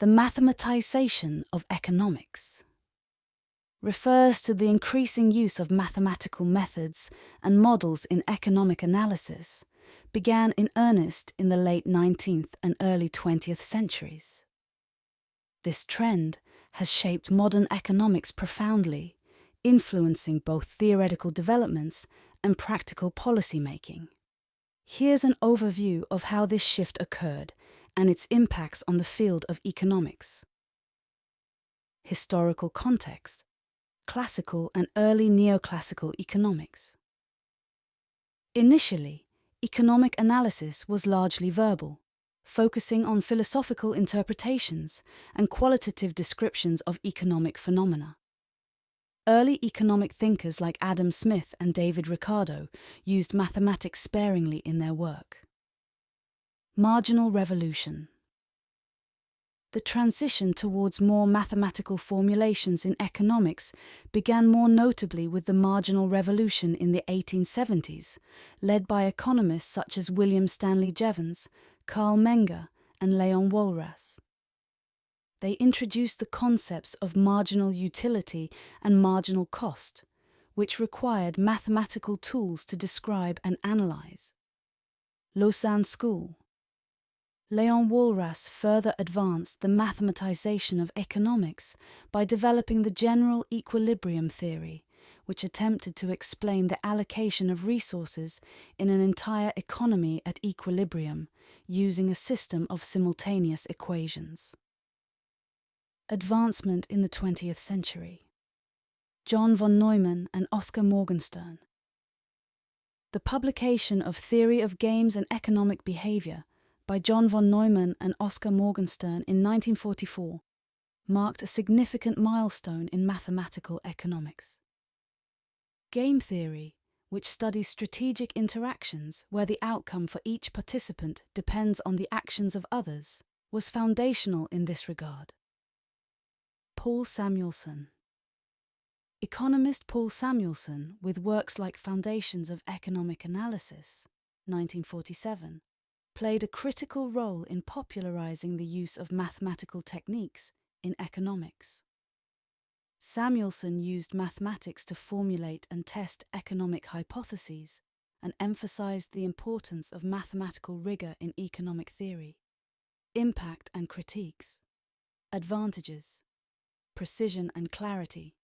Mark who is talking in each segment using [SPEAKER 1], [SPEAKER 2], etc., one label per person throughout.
[SPEAKER 1] The mathematization of economics refers to the increasing use of mathematical methods and models in economic analysis, began in earnest in the late 19th and early 20th centuries. This trend has shaped modern economics profoundly, influencing both theoretical developments and practical policy-making. Here's an overview of how this shift occurred and its impacts on the field of economics. Historical context: classical and early neoclassical economics. Initially, economic analysis was largely verbal, focusing on philosophical interpretations and qualitative descriptions of economic phenomena. Early economic thinkers like Adam Smith and David Ricardo used mathematics sparingly in their work. Marginal revolution. The transition towards more mathematical formulations in economics began more notably with the marginal revolution in the 1870s, led by economists such as William Stanley Jevons, Carl Menger, and Leon Walras. They introduced the concepts of marginal utility and marginal cost, which required mathematical tools to describe and analyze. Lausanne School. Leon Walras further advanced the mathematization of economics by developing the general equilibrium theory, which attempted to explain the allocation of resources in an entire economy at equilibrium using a system of simultaneous equations. Advancement in the 20th century. John von Neumann and Oscar Morgenstern. The publication of Theory of Games and Economic Behavior by John von Neumann and Oscar Morgenstern in 1944 marked a significant milestone in mathematical economics. Game theory, which studies strategic interactions where the outcome for each participant depends on the actions of others, was foundational in this regard. Paul Samuelson. Economist Paul Samuelson, with works like Foundations of Economic Analysis, 1947, played a critical role in popularizing the use of mathematical techniques in economics. Samuelson used mathematics to formulate and test economic hypotheses and emphasized the importance of mathematical rigor in economic theory. Impact and critiques. Advantages: precision and clarity.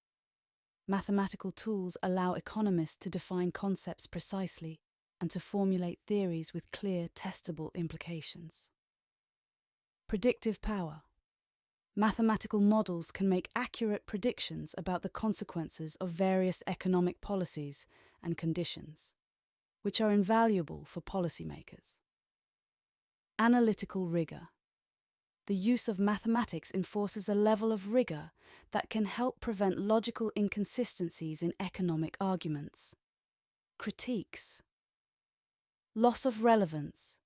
[SPEAKER 1] Mathematical tools allow economists to define concepts precisely and to formulate theories with clear, testable implications. Predictive power. Mathematical models can make accurate predictions about the consequences of various economic policies and conditions, which are invaluable for policymakers. Analytical rigor. The use of mathematics enforces a level of rigor that can help prevent logical inconsistencies in economic arguments. Critiques. Loss of relevance.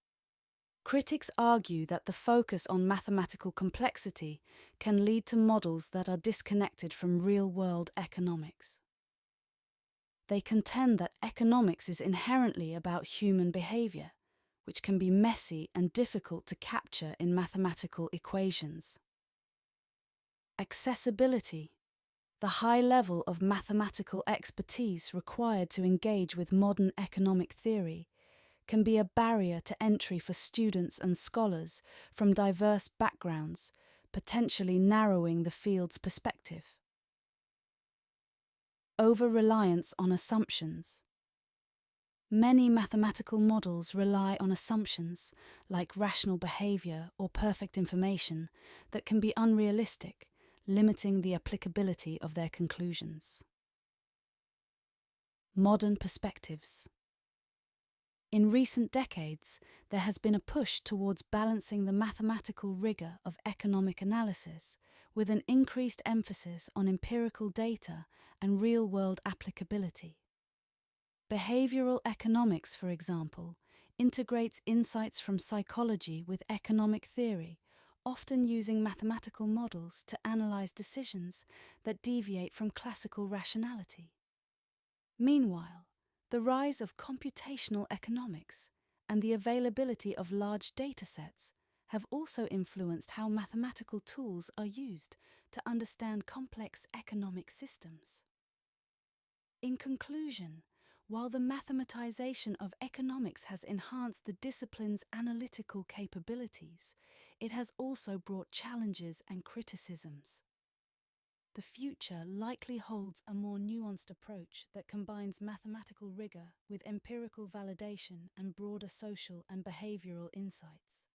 [SPEAKER 1] Critics argue that the focus on mathematical complexity can lead to models that are disconnected from real-world economics. They contend that economics is inherently about human behavior, which can be messy and difficult to capture in mathematical equations. Accessibility. The high level of mathematical expertise required to engage with modern economic theory can be a barrier to entry for students and scholars from diverse backgrounds, potentially narrowing the field's perspective. Over-reliance on assumptions. Many mathematical models rely on assumptions, like rational behavior or perfect information, that can be unrealistic, limiting the applicability of their conclusions. Modern perspectives. In recent decades, there has been a push towards balancing the mathematical rigor of economic analysis with an increased emphasis on empirical data and real-world applicability. Behavioral economics, for example, integrates insights from psychology with economic theory, often using mathematical models to analyze decisions that deviate from classical rationality. Meanwhile, the rise of computational economics and the availability of large datasets have also influenced how mathematical tools are used to understand complex economic systems. In conclusion, while the mathematization of economics has enhanced the discipline's analytical capabilities, it has also brought challenges and criticisms. The future likely holds a more nuanced approach that combines mathematical rigor with empirical validation and broader social and behavioral insights.